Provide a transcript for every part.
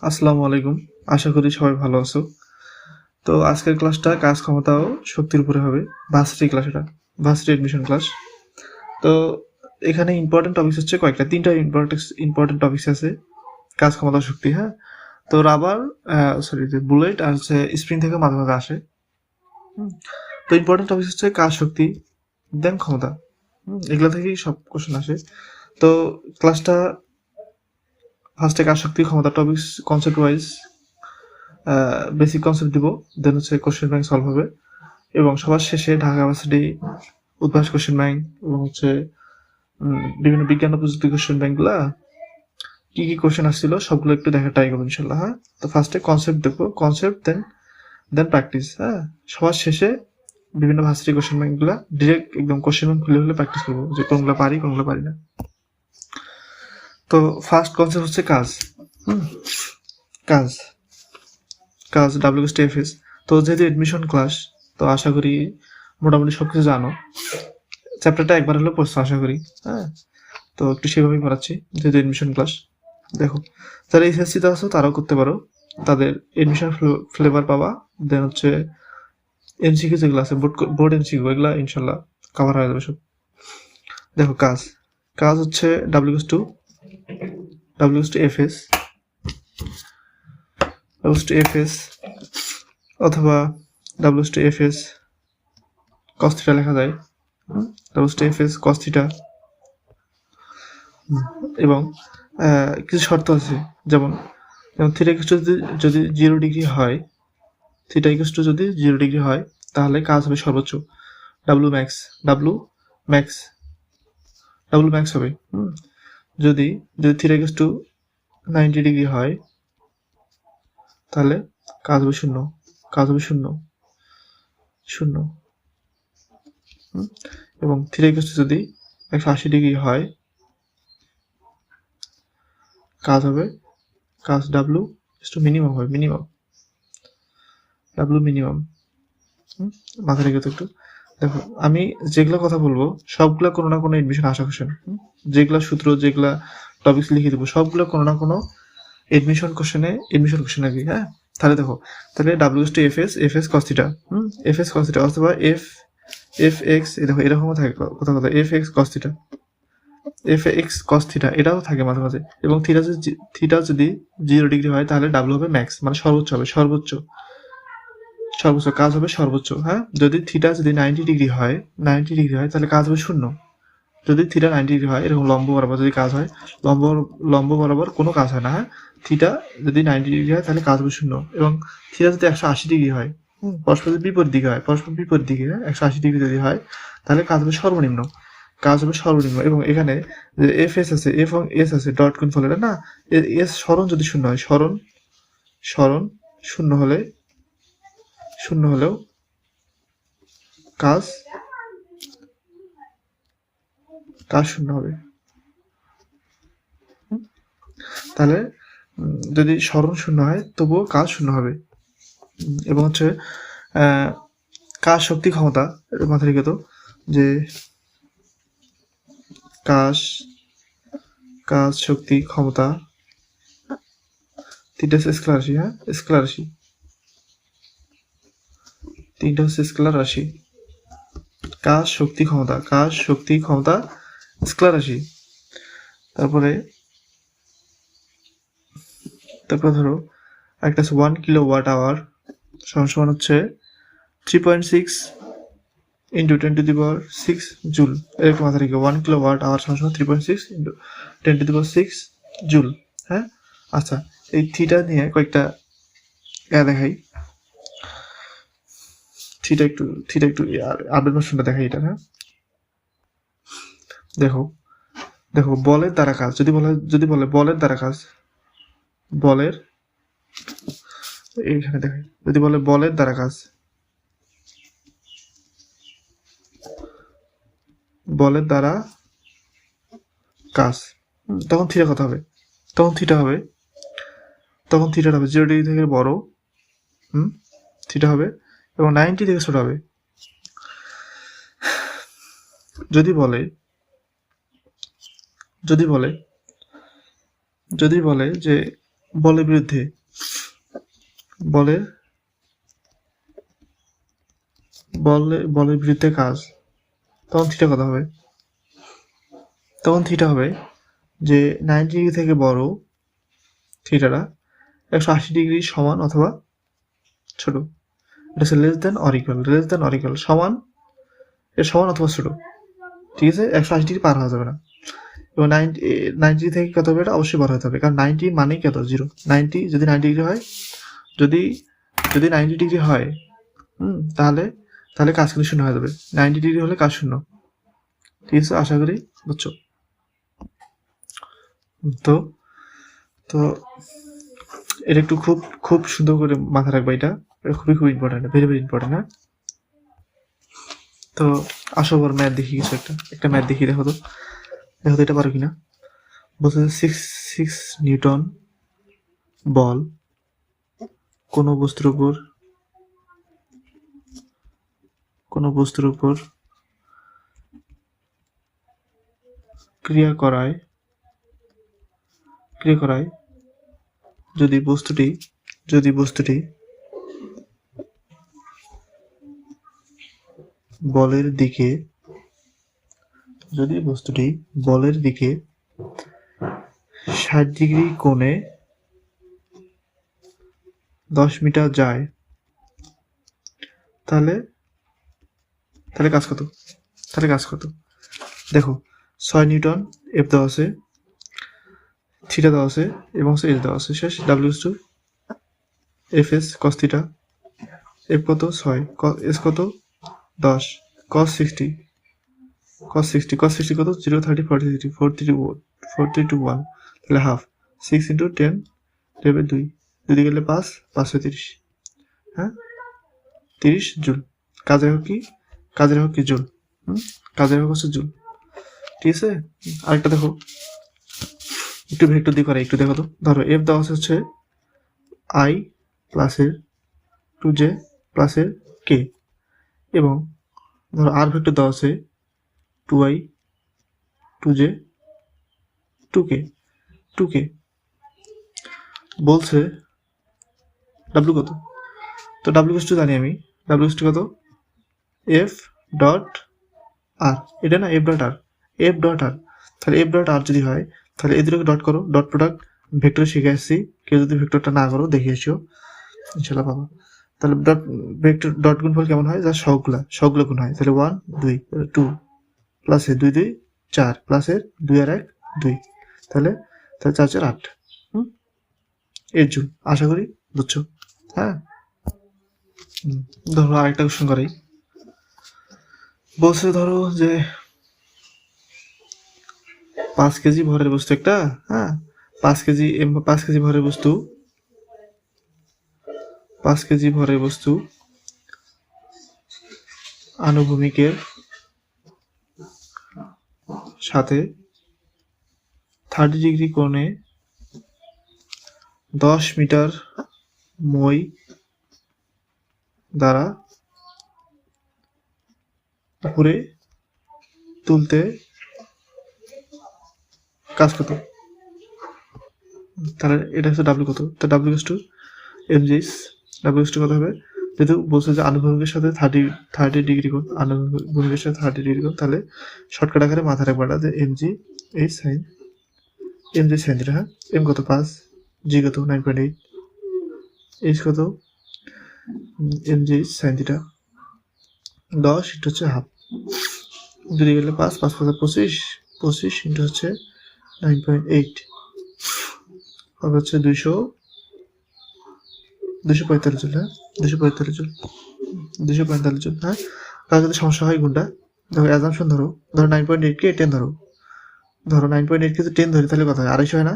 আসসালামু আলাইকুম। আশা করি সবাই ভালো আছো। তো আজকের ক্লাসটা কাজ ক্ষমতা ও শক্তির উপরে হবে। ভার্সিটি ক্লাস এটা। Varsity admission class. তো এখানে ইম্পর্টেন্ট টপিকস হচ্ছে কয়েকটা, তিনটা ইম্পর্টেন্ট টপিকস আছে। কাজ ক্ষমতা ও শক্তি, হ্যাঁ। তো রাবার, বুলেট আর হচ্ছে স্প্রিং থেকে মাঝে মাঝে আসে। তো ইম্পর্টেন্ট টপিকস হচ্ছে কাজ, শক্তি, দেন ক্ষমতা। এগুলো থেকেই সব কোশ্চেন আসে। তো ক্লাসটা ফার্স্টে কাজ, শক্তি, ক্ষমতা topics concept wise basic concept দিব, দেন হচ্ছে কোশ্চেন ব্যাংক সলভ হবে, এবং সবার শেষে Dhaka university Udvash question bank এবং হচ্ছে বিভিন্ন বিজ্ঞান ও প্রযুক্তি কোশ্চেন ব্যাংকগুলা কি কি কোশ্চেন আসছিল সবগুলো একটু দেখা ট্রাই করবো ইনশাল্লাহ। হ্যাঁ, তো ফার্স্টে কনসেপ্ট দেখবো, কনসেপ্ট দেন দেন প্র্যাকটিস। হ্যাঁ, সবার শেষে বিভিন্ন ভার্সিটি কোশ্চেন ব্যাংকগুলা ডিরেক্ট একদম কোশ্চেন ব্যাংক খুলে খুলে প্র্যাকটিস করবো যে কোনগুলো পারি কোনগুলো পারি না। তো ফার্স্ট কনসেপ্ট হচ্ছে কাজ। কাজ কাজ WSTFS। তো যেহেতু এডমিশন ক্লাস, তো আশা করি মোটামুটি সবকিছু জানো। চ্যাপ্টারটা একবার হলেও পড়ছো আশা করি। হ্যাঁ, তো একটু সেভাবেই পড়াচ্ছি যেহেতু এডমিশন ক্লাস। দেখো, যারা এসএসসিতে আছো তারাও করতে পারো, তাদের এডমিশন ফ্লেভার পাবা। দেন হচ্ছে এমসিকিউ যেগুলো আছে, বোর্ড এমসিকিউ, এগুলো ইনশাল্লাহ কভার হয়ে যাবে সব। দেখো, কাজ কাজ হচ্ছে WS2FS অথবা WS2FS cos থিটা লেখা যায়। WS2FS cos theta. এবং কিছু শর্ত আছে, যেমন থিটা ইকুয়াল টু যদি 0 ডিগ্রি হয়, থিটা ইকুয়াল টু যদি 0 ডিগ্রি হয়, তাহলে কাজ হবে সর্বোচ্চ W max. W max W max হবে। যদি যদি থিটা ইকুয়াল টু 90 ডিগ্রি হয়, তাহলে কাজ হবে শূন্য। কাজ হবে শূন্য শূন্য। এবং থিটা ইকুয়াল টু যদি 180 ডিগ্রি হয়, কাজ হবে ডাব্লু মিনিমাম হবে, ডাব্লু মিনিমাম। মাথা রেখে তো একটু দেখো, আমি যেগুলো কথা বলবো সবগুলা কোনো না কোনো এডমিশন আসা কোশ্চেন, যেগুলা সূত্র, যেগুলা টপিক্স লিখে দেবো সবগুলো কোনো না কোনো এডমিশন কোশ্চেনে আর কি। হ্যাঁ, তাহলে দেখো, তাহলে WS2FS cos theta, FS cos theta অথবা FX, দেখো এরকমও থাকে কথা FX cos theta, FX cos theta এটাও থাকে মাঝে মাঝে। এবং থিটা যদি 0 ডিগ্রি হয়, তাহলে ডাব্লু হবে ম্যাক্স, মানে সর্বোচ্চ হবে, সর্বোচ্চ কাজ হবে সর্বোচ্চ। হ্যাঁ, যদি থিটা যদি 90 ডিগ্রি হয়, তাহলে কাজ হবে শূন্য। যদি থিটা 90 ডিগ্রি হয়, এরকম লম্ব বরাবর যদি কাজ হয়, লম্ব বরাবর কোনো কাজ হয় না। হ্যাঁ, থিটা যদি 90 ডিগ্রি হয়, তাহলে কাজ হবে শূন্য। এবং থিটা যদি 180 ডিগ্রি হয়, পরস্পর যদি বিপরীত দিকে হয়, 180 ডিগ্রি যদি হয়, তাহলে কাজ হবে সর্বনিম্ন। এবং এখানে যে FS আছে, F এবং S আছে, ডট গুণ ফলে না, এস সরণ যদি শূন্য হয়, সরণ শূন্য হলেও কাজ শূন্য হবে। তাহলে যদি সরণ শূন্য হয়, তবুও কাজ শূন্য হবে। এবং হচ্ছে কাজ, শক্তি, ক্ষমতা মাথায় রেখে তো, যে কাজ, শক্তি, ক্ষমতা তিনটা হচ্ছে স্কেলার রাশি। হ্যাঁ, তিনটা হচ্ছে স্কেলার রাশি। কাজ, শক্তি, ক্ষমতা স্কেলার রাশি। তারপরে ধরো একটা 1 কিলোওয়াট আওয়ার সমান হচ্ছে 3.6 ইন্টু 10⁶ জুল। এরকম মাথা রেখে 1 কিলোওয়াট আওয়ার সমান 3.6 ইন্টু 10⁶ জুল। হ্যাঁ, আচ্ছা, এই থিটা নিয়ে কয়েকটা দেখাই। থিটা একটু আপডেট ভার্সনটা দেখাই এটা। হ্যাঁ, দেখো বলের দ্বারা কাজ, যদি বলে বলের দ্বারা কাজ, এইখানে দেখাই, যদি বলে বলের দ্বারা কাজ, তখন থিটা কথা হবে, থিটাটা হবে 0 ডিগ্রি থেকে বড়, থিটা হবে, এবং 90 থেকে ছোট হবে। যদি বলে যে বলের বিরুদ্ধে বলের বলের বিরুদ্ধে কাজ, তখন থিটা কত হবে? তখন থিটা হবে যে 90 ডিগ্রি থেকে বড় থিটাটা 180 ডিগ্রি সমান অথবা ছোট। এটা হচ্ছে লেস দেন অর ইকুয়াল সমান, এর সমান অথবা ছোট। ঠিক আছে, 180 ডিগ্রি পার হওয়া যাবে না। এবং 90 থেকে কত হবে? এটা অবশ্যই বড় হতে হবে, কারণ 90 মানেই কত? 0। 90 যদি 90 ডিগ্রি হয়, যদি 90 ডিগ্রি হয়, তাহলে কাজ কিন্তু শূন্য হয়ে যাবে। 90 ডিগ্রি হলে কাজ শূন্য। ঠিক আছে, আশা করি বুঝছো। তো তো এটা একটু খুব খুব সুন্দর করে মাথা রাখবা, এটা খুবই খুব ইম্পর্টেন্ট, ভেরি ভেরি ইম্পর্টেন্ট। হ্যাঁ, তো আসো বড় ম্যাথ দেখি, কিছু একটা ম্যাথ দেখি। দেখো তো এটা পারো কিনা। বলছে 6 নিউটন বল কোনো বস্তুর উপর ক্রিয়া করায় যদি বস্তুটি বলের দিকে 60 ডিগ্রি কোণে 10 মিটার যায়, তাহলে কাজ কত? দেখো 6 নিউটন এফ দেওয়া আছে, থিটা দেওয়া আছে এবং এস দেওয়া আছে। শেষ W two F S cos theta, F কত 6, এস কত 10, cos 60 কত 0 30 40 431, তাহলে হাফ 6 × 10 দেবে 2 দিকে গেলে 5 30। হ্যাঁ, 30 জুল। কাজের হোক কি জুল। কাজের হোক হচ্ছে জুল। ঠিক আছে, আরেকটা দেখো, একটু ভেক্টর দিয়ে করে একটু দেখো তো। ধরো এফ দেওয়া হচ্ছে i প্লাসের 2j প্লাসের k, এবং ধরো আর ভেক্টর দেওয়া আছে 2i 2j 2k। বলছে w কত? তো w জানি আমি, w কত? f ডট আর, এটা না f ডট আর। তাহলে f ডট আর যদি হয়, তাহলে এই দুটোকে ডট করো, ডট প্রোডাক্ট ভেক্টর শিখে আসছি। কেউ যদি ভেক্টরটা না করো দেখে এসো, ইনশাল্লাহ পাবো। তাহলে ডট ভেক্টর ডট গুণফল কেমন হয়? যা সবগুলো গুণ হয়। তাহলে 1 2 2 প্লাসের 2 2 4 প্লাসের 2 আর 1 2, তাহলে 4 4 8 এর জুল। আশা করি বুঝছো। হ্যাঁ, ধরো আরেকটা কোশ্চেন করাই। বলছে ধরো যে 5 কেজি ভরের বস্তু একটা, 5 কেজি ভরের বস্তু আনুভূমিকের সাথে 30 ডিগ্রি কোণে 10 মিটার মই দ্বারা উপরে তুলতে কাজ কত? তাহলে এটা হচ্ছে ডাব্লিউ কত? তো ডাব্লিউ টু এমজিএস, ডাব্লিউ কত হবে? যেহেতু বলছে যে আনুভূমিকের সাথে 30 ডিগ্রি কোণ, আনুভূমিকের সাথে 30 ডিগ্রি কোণ, তাহলে শর্টকাট আকারে মাথায় রাখবা যে এমজি সাইন থিটা। হ্যাঁ, এম কত 5, জি কত 9.8, এইচ কত এমজি সাইন থিটা 10 ইন্টু হচ্ছে হাফ, যদি গেলে 5 5 25 ইন্টু হচ্ছে 9.8 হবে হচ্ছে 245 জুল। হ্যাঁ, 245 জুল। হ্যাঁ, কার যদি সমস্যা হয় গুণটা দেখো, অ্যাজাম্পশন ধরো 9.8 কে 10 ধরো 9.8 কে 10 ধরি, তাহলে কথা হয় 250 হয় না?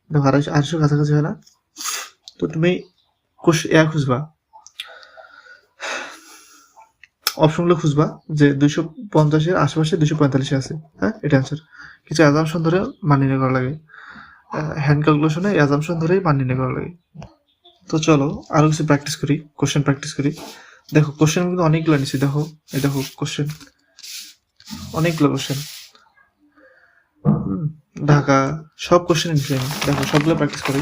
দেখো 250 কাছাকাছি হয় না? তো তুমি খুঁজবা, অপশনগুলো খুঁজবা যে 250-এর আশেপাশে 245 আছে। হ্যাঁ, এটা অ্যান্সার। কিছু অ্যাজাম্পশন ধরে মান নির্ণয় করা লাগে, হ্যান্ড ক্যালকুলেশনে অ্যাজাম্পশন ধরেই মান নির্ণয় করা লাগে। তো চলো আরো কিছু প্র্যাকটিস করি, কোশ্চেন প্র্যাকটিস করি। দেখো কোশ্চেন কিন্তু অনেকগুলো নিচ্ছি। দেখো কোশ্চেন অনেকগুলো কোশ্চেন। ঢাকা সব কোশ্চেন সেম। দেখো সবগুলো প্র্যাকটিস করি।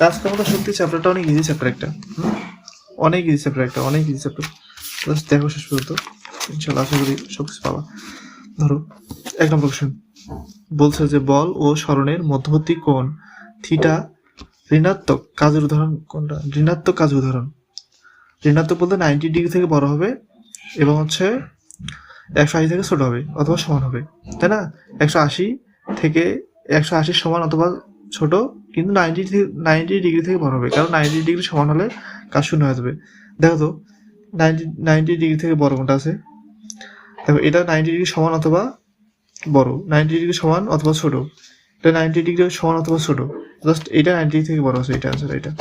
কাজ ক্ষমতা শক্তি চ্যাপ্টারটা অনেক ইজি চ্যাপ্টার একটা, অনেক ইজি চ্যাপ্টার একটা, অনেক ইজি চ্যাপ্টার। জাস্ট দেখো শেষ পর্যন্ত, ইনশাল্লাহ আশা করি সব কিছু পাবা। ধরো 1 নম্বর কোশ্চেন বলছে যে বল ও সরণের মধ্যবর্তী কোণ থিটা ঋণাত্মক কাজের উদাহরণ কোনটা? ঋণাত্মক কাজের উদাহরণ। ঋণাত্মক বলতে 90 ডিগ্রি থেকে বড় হবে এবং হচ্ছে 180 থেকে ছোট হবে অথবা সমান হবে, তাই না? 180 থেকে 180 সমান অথবা ছোট, কিন্তু 90 ডিগ্রি থেকে বড় হবে, কারণ 90 ডিগ্রি সমান হলে কাজ শূন্য হয়ে যাবে। দেখো তো 90 ডিগ্রি থেকে বড় কোনটা আছে? দেখো এটা 90 ডিগ্রি সমান অথবা বড়, 90 ডিগ্রি সমান অথবা ছোট, এটা 90 ডিগ্রি সমান অথবা ছোট, জাস্ট এটা 90 ডিগ্রি থেকে বড় আছে, এটা আনসার। এটা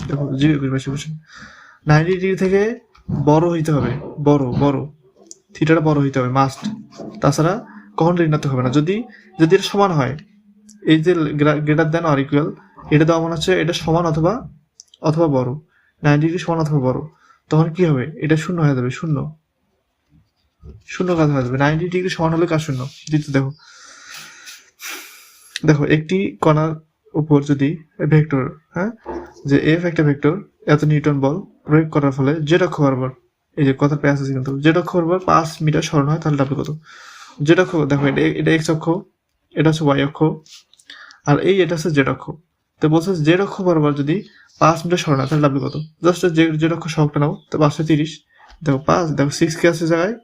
দেখো 90 ডিগ্রি থেকে বড় হইতে হবে, বড় থিটাটা বড় হইতে হবে মাস্ট, তাছাড়া কখনো ঋণাত্মক হবে না। যদি এটা সমান হয়, এই যে গ্রেটার দেন অর ইকুয়াল, এটা দেওয়া মনে হচ্ছে এটা সমান অথবা বড়, 90 ডিগ্রি সমান অথবা বড়, তখন কি হবে? এটা শূন্য হয়ে যাবে, শূন্য কাজ হয়ে যাবে। 90 ডিগ্রি সমান হলে কাজ শূন্য। দ্বিতীয় দেখো একটি কণার উপর যদি ভেক্টর, যে এফ একটা ভেক্টর, এত নিউটন বল প্রয়োগ করার ফলে জেড অক্ষ বরাবর, এই যে কথা প্যাস আছে কিন্তু, জেড অক্ষ বরাবর 5 মিটার সরণ হয়, তাহলে ডাব্লিউ কত? জেড অক্ষ দেখো, এটা এক্স অক্ষ, এটা হচ্ছে ওয়াই অক্ষ, আর এটা হচ্ছে জেড অক্ষ। তো বলছে জেড অক্ষ বরাবর যদি 5 মিটার সরণ হয়, তাহলে ডাব্লিউ কত? জাস্ট জেড অক্ষ সহগটা নাও, তো 530। দেখো 5, দেখো 6 কে আছে জায়গায়,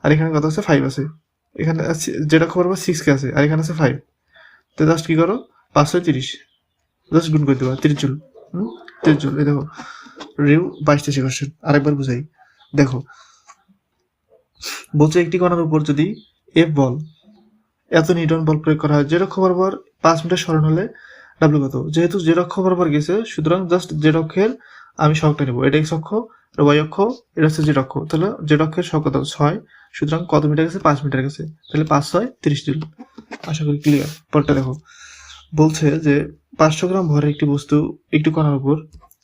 আর এখানে কত আছে? 5 আছে। এখানে জেড অক্ষ বরাবর 6 কে আছে, আর এখানে আছে 5। তো জাস্ট কি করো, 530 জাস্ট গুণ করে দেবা, 30 জুল। 30 জুল। এই দেখো রিউ 22 কোশ্চেন, আরেকবার বুঝাই। দেখো বলছে একটি কণার উপর যদি এফ বল, এত নিউটন বল প্রয়োগ করা হয়, জেড অক্ষ বরাবর 5 মিটার সরণ হলে ডাব্লিউ কত? যেহেতু জেড অক্ষ বরাবর গেছে, সুতরাং জাস্ট জেড অক্ষের আমি সহগটা নেবো, এটা এক্স অক্ষ, ওয়াই অক্ষ, এটা হচ্ছে জেড অক্ষ, তাহলে জেড অক্ষের সহগ কত? 6, সুতরাং কত মিটার গেছে? 5 মিটার গেছে, তাহলে 5 6 30 জুল। আশা করি ক্লিয়ার। পরটা দেখো বলছে যে 500 গ্রাম ভরের একটি বস্তু একটি কণার উপর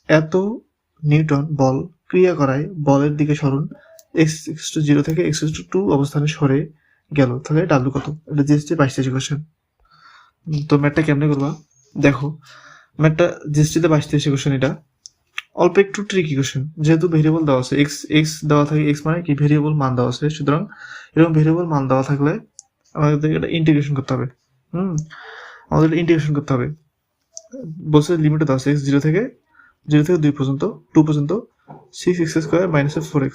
এত নিউটন বল ক্রিয়া করায় বলের দিকে সরণ x=0 থেকে x=2 অবস্থানে সরে গেল, তাহলে ডাব্লিউ কত? এটা জিএসটি 22 কোশ্চেন। তো ম্যাথটা কেমনে করবা? দেখো ম্যাথটা জিএসটিতে 22 কোশ্চেন, এটা অল্প একটু ট্রিকি কোশ্চেন, যেহেতু ভেরিয়েবল দেওয়া আছে, এক্স দেওয়া থাকে, এক্স মানে কি ভেরিয়েবল মান দেওয়া আছে, সুতরাং এরকম ভেরিয়েবল মান দেওয়া থাকলে আমাদের এটা ইন্টিগ্রেশন করতে হবে। আমাদের ইন্টিগ্রেশন করতে হবে। বলছে লিমিট দেওয়া আছে x 0 থেকে 2 পর্যন্ত, 2 পর্যন্ত 6x² - 4x।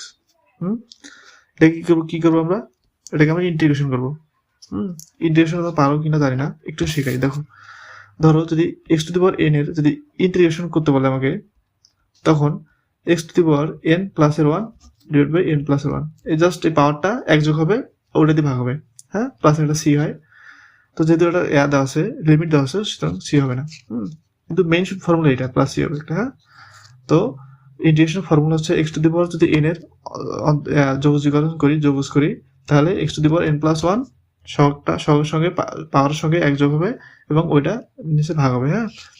এটা কি করবো আমরা? এটাকে আমরা ইন্টিগ্রেশন করবো। ইন্টিগ্রেশন পারো কিনা জানি না, একটু শেখাই। দেখো ধরো যদি x⁴n এর যদি ইন্টিগ্রেশন করতে বলে আমাকে, তখন x⁴n + 1 / n + 1, এই জাস্ট এই পাওয়ারটা একযোগ হবে, ওটা দিয়ে ভাগ হবে, প্লাস একটা c হয়। তো যেহেতু এটা দেওয়া আছে, লিমিট দেওয়া আছে, সুতরাং সি হবে না। কিন্তু মেইন ফর্মুলা এটা প্লাস সি হবে একটা। তো ইন্টিগ্রেশন ফর্মুলা হচ্ছে x⁴ যদি n এর যোগজ করি, তাহলে x⁴n + 1 সহগটা সহগের সঙ্গে পাওয়ারের সঙ্গে একযোগ হবে এবং ওইটা নিচে ভাগ হবে।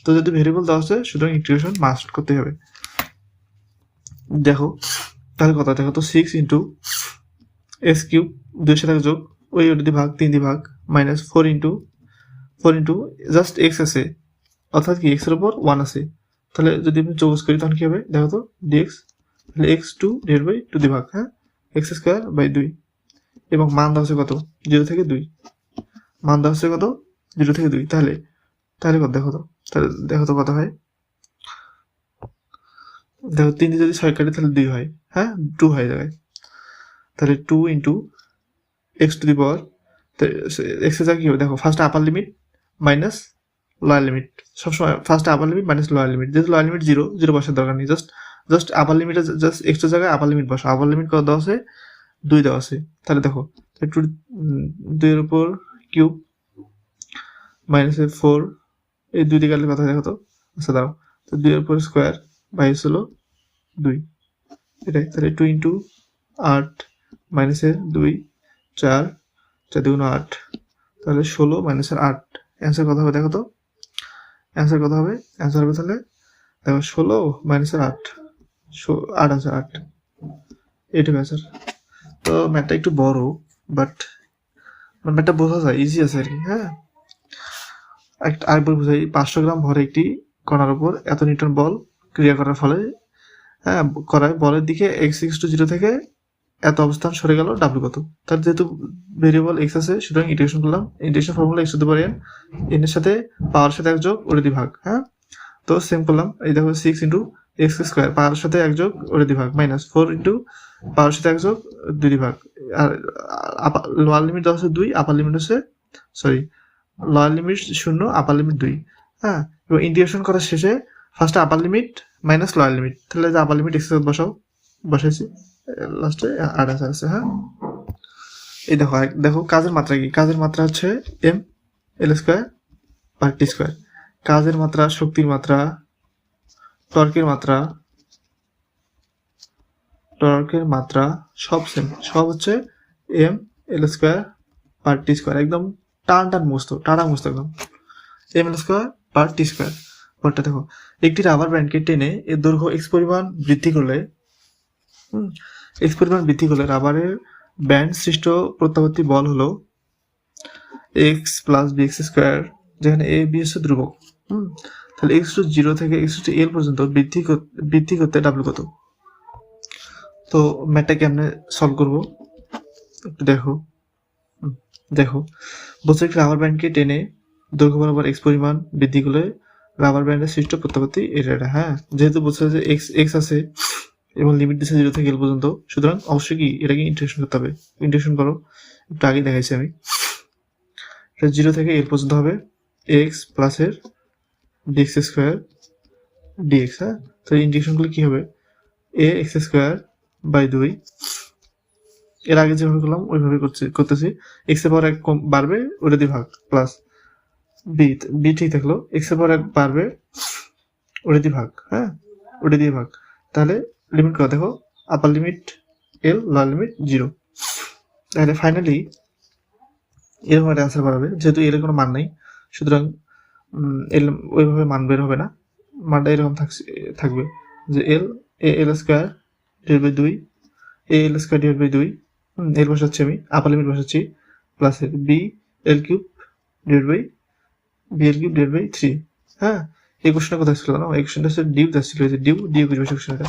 তো যদি ভেরিয়েবল দেওয়া আছে, সুতরাং ইন্টিগ্রেশন মাস্ট করতে হবে। দেখো তাহলে কত? দেখো তো 6 × x³ 2 সাথে যোগ, ওই ওটা দিয়ে ভাগ, 3 দিয়ে ভাগ, -4 × জাস্ট x আছে, অর্থাৎ কি x এর উপর 1 আছে, তাহলে যদি আমি যোগ করি তখন কি হবে? দেখো তো dx, তাহলে x2 / 2 দিয়ে ভাগ, x²/2, এবং মান দেওয়া আছে কত? 0 থেকে 2, মান দেওয়া আছে কত? 0 থেকে 2, তাহলে কত? দেখো তো কত হয়? দেখো 3 দিয়ে যদি 6 কাটি তাহলে 2 হয়, 2 হয়ে যায়, তাহলে 2 × x⁴, x এর জায়গায় কি হবে? দেখো first upper limit minus lower limit, সবসময় first upper limit minus lower limit, যেহেতু লোয়ার লিমিট 0 বসার দরকার নেই, জাস্ট আপার লিমিটে জাস্ট x এর জায়গায় আপার লিমিট বসা। আপার লিমিট কত দেওয়া আছে? 2 দেওয়া আছে, তাহলে দেখো 2 এর উপর কিউব -4, এই 2 দিয়ে কাটলে কথা দেখো তো, আচ্ছা দাও, তো 2 এর উপর স্কোয়ার বাইস হলো 2, এটাই। তাহলে 2 × 8 - 2 4 4 2 8, তাহলে 16 - 8, অ্যান্সার কত হবে? দেখো তো অ্যান্সার কত হবে? অ্যান্সার হবে তাহলে দেখো 16 - 8, 8 আছে, 8, এইটুকু অ্যান্সার। তো ম্যাথটা একটু বড়, বাট ম্যাথটা বোঝা যায়, ইজি আছে আর কি। আরেকবার বুঝাই, 500 গ্রাম ভরে একটি কণার উপর এত নিউটন বল ক্রিয়া করার ফলে করায় বলের দিকে x=0 থেকে এত অবস্থান সরে গেল ডাব্লিউ কত। তার যেহেতু ভেরিয়েবল এক্স আছে সুতরাং ইন্টিগ্রেশন করলাম, integration formula x to the power n, এর সাথে পাওয়ার সাথে 1 যোগ ওটা দিয়ে ভাগ। তো সেম করলাম, এই দেখো 6 ইন্টু এক্স স্কোয়ার পাওয়ার সাথে 1 যোগ ওটা দিয়ে ভাগ মাইনাস 4 ইন্টু পাওয়ার সাথে 1 যোগ 2 দিয়ে ভাগ। আর লোয়ার লিমিট দেওয়া হচ্ছে 2, আপার লিমিট হচ্ছে লোয়ার লিমিট 0, আপার লিমিট 2। এবং ইন্টিগ্রেশন করার শেষে ফার্স্টে আপার লিমিট মাইনাস লোয়ার লিমিট, তাহলে যে আপার লিমিট এক্স বসাইছি, লাস্টে আর আছে। এই দেখো কাজের মাত্রা কি, কাজের মাত্রা হচ্ছে এম এল স্কোয়ার পার টি স্কোয়ার। কাজের মাত্রা, শক্তির মাত্রা, টর্কের মাত্রা সব সেম, সব হচ্ছে এম এল স্কোয়ার পার টি স্কোয়ার। একদম টানা মুছতো একদম এম এল স্কোয়ার পার টি স্কোয়ার। পরটা দেখো, একটি রাবার ব্যান্ডকে টেনে এর দৈর্ঘ্য এক্স পরিমাণ বৃদ্ধি করলে রাবারের ব্যান্ড সৃষ্ট প্রত্যাবর্তী বল হলো X plus B X square, যেখানে এ বি হচ্ছে ধ্রুবক। তাহলে x⁻0 থেকে x⁻l পর্যন্ত বৃদ্ধি করতে ডাব্লিউ কত। তো ম্যাথটা কেমনে সলভ করবো একটু দেখো বলছে একটি রাবার ব্যান্ডকে টেনে দৈর্ঘ্য বরাবর এক্স পরিমাণ বৃদ্ধি করলে রাবার ব্যান্ডের সৃষ্ট প্রত্যাবর্তী এটা। যেহেতু বলছে যে এক্স আছে এবং লিমিট দিচ্ছে 0 থেকে l পর্যন্ত, সুতরাং অবশ্যই কি এটাকে ইন্টিগ্রেশন করতে হবে। ইন্টিগ্রেশন করো, একটু আগে দেখাইছি আমি। 0 থেকে l পর্যন্ত হবে এক্স প্লাসের ডিএক্স স্কোয়ার ডিএক্স। তো ইন্টিগ্রেশন করলে কি হবে, এ এক্স স্কোয়ার বাই 2, এর আগে যেভাবে করলাম ওইভাবে করতেছি। এক্স এর পাওয়ার 1 বাড়বে ওটা দিয়ে ভাগ, প্লাস বি ঠিক থাকলো, এক্স এর পাওয়ার 1 বাড়বে ওটা দিয়ে ভাগ, ওটা দিয়ে ভাগ। তাহলে লিমিট কত দেখো, আপার লিমিট এল, লোয়ার লিমিট 0। তাহলে ফাইনালি এরকম একটা অ্যান্সার বাড়াবে, যেহেতু এর কোনো মান নাই সুতরাং এল ওইভাবে মান বের হবে না, মানটা এরকম থাকবে যে L square divide by 2, L square divide by 2, L বসাচ্ছি আমি, আপার লিমিট বসাচ্ছি, plus B L cube divide by 3। এই কোশ্চেনটা কোথায় ছিল না, এই কোশ্চেনটা হচ্ছে ডিউ ছিল, যে ডিউ করবে কোশ্চেনটা।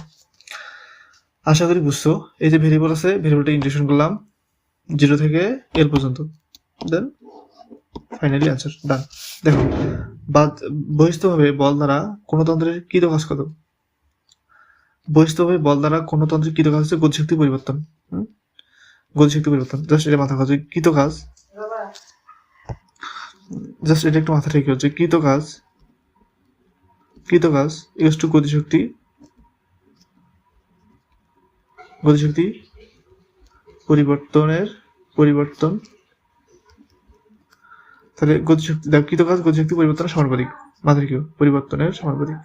আশা করি বুঝছো। এই যে ভেরিয়েবল আছে, ভেরিয়েবলটা ইন্টিগ্রেশন করলাম 0 থেকে l পর্যন্ত, দেন ফাইনালি অ্যান্সার ডান। দেখো বহিস্থভাবে বল দ্বারা কোন তন্ত্রের কৃত কাজ কত। বহিস্থভাবে বল দ্বারা কোন তন্ত্রের কৃত কাজ হচ্ছে গতিশক্তি পরিবর্তন। জাস্ট এটা মাথা কাজ, কৃত কাজ, জাস্ট এটা একটু মাথা রেখে হচ্ছে কৃত কাজ ইকুয়াল টু গতিশক্তি পরিবর্তন। তাহলে গতিশক্তি দেখো, কৃত কাজ গতিশক্তি পরিবর্তনের সমানুপাতিক, মাথা রেখে পরিবর্তনের সমানুপাতিক।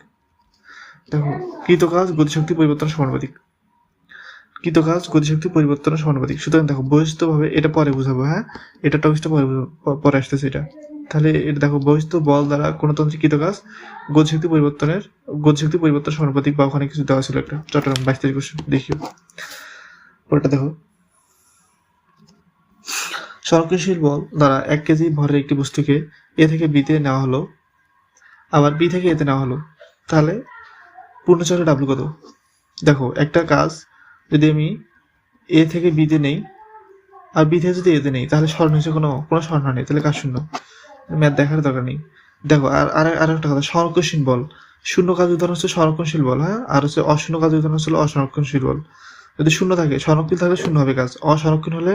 দেখো কৃত কাজ গতিশক্তি পরিবর্তনের সমানুপাতিক, সুতরাং দেখো বহিস্থভাবে এটা পরে বুঝাবো, এটা টপিকটা পরে আসতেছে এটা। তাহলে এটা দেখো, বহিস্থ বল দ্বারা কোন তন্ত্রের কৃত কাজ গতিশক্তি পরিবর্তন সমানুপাতিক, বা ওখানে কিছু দেওয়া ছিল একটা, চট্টগ্রাম 22 কোশ্চেন দেখিও। পরেরটা দেখো, সংরক্ষণশীল বল দ্বারা 1 কেজি ভরের একটি বস্তুকে এ থেকে বিতে নেওয়া হলো, আবার বি থেকে এতে নেওয়া হলো, তাহলে পূর্ণচক্রে ডাব্লিউ কত। দেখো একটা কাজ যদি আমি এ থেকে বিতে নেই আর বি থেকে যদি এতে নেই, তাহলে স্মরণ হয়েছে কোনো স্মরণ নেই, তাহলে কাজ শূন্য, ম্যাথ দেখার দরকার নেই। দেখো আর একটা কথা, সংরক্ষণশীল বল, শূন্য কাজ উদাহরণ হচ্ছে সংরক্ষণশীল বল, আর হচ্ছে অশূন্য কাজ উদাহরণ হচ্ছে অসংরক্ষণশীল বল। যদি শূন্য থাকে, সংরক্ষণ থাকলে শূন্য হবে কাজ, অসংরক্ষণ হলে